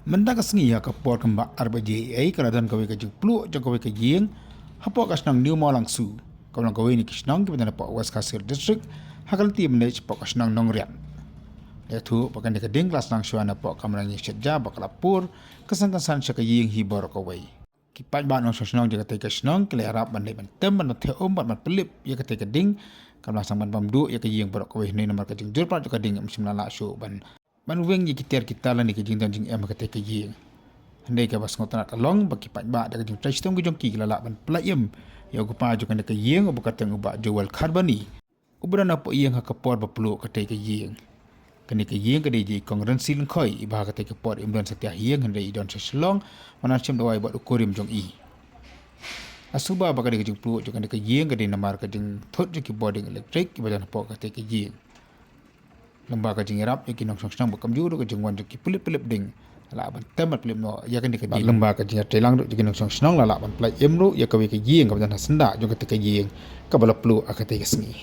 Menda ka sengi ya ka por kembak RBJA keradan kawe ka jeng pluk jeng kawe ka yeng hapo ka senang new mo langsu kaulang kawe ni kisnang ki bendana pak West Kasir District hakal ti manage pak ka senang nongrian yaitu pakan de ka ding klas nang shuana pak kamrang yesja bakalapur kesan-kesan syaka yeng hibor kawe kipat ba nong senang jaga te ka senang kle harap bandai bantem ban the bat mat pelip ya ka te ka ding kamrang sang ban pamdu ya ka yeng borok kawe ni nomor ka jeng jur pat ka ding msim la shu ban weng ye kita la ni ke jing jing em ka te ke yeng handai ka bas ngotana kalong baki pat ba da jing trai stem gujong ki la ban playem ya ku pa ju kan ke yeng obu ka teng ba jual carboni ubrana po yeng ha ka por ba plu ka te ke yeng kan ke yeng ka de ji kongrensi leng khoi ba ka te ke por imdan setia yeng handai don seslong mana chem dawai ba ukurim jong i asuba ba ka de jing plu ju kan ke yeng ka de namar ka jing thot ju ki boarding electric ba dan po ka te ke yeng lembaga jingirap yakin nong song bakam juru ke jengwan jeki pelip-pelip ding la ban temat pelip no yakin dikedi lembaga jingar telang do yakin nong song la ban plai emru ya kawe ke yeng ka dan senda jong ke yeng ka bala plu akate ke sengi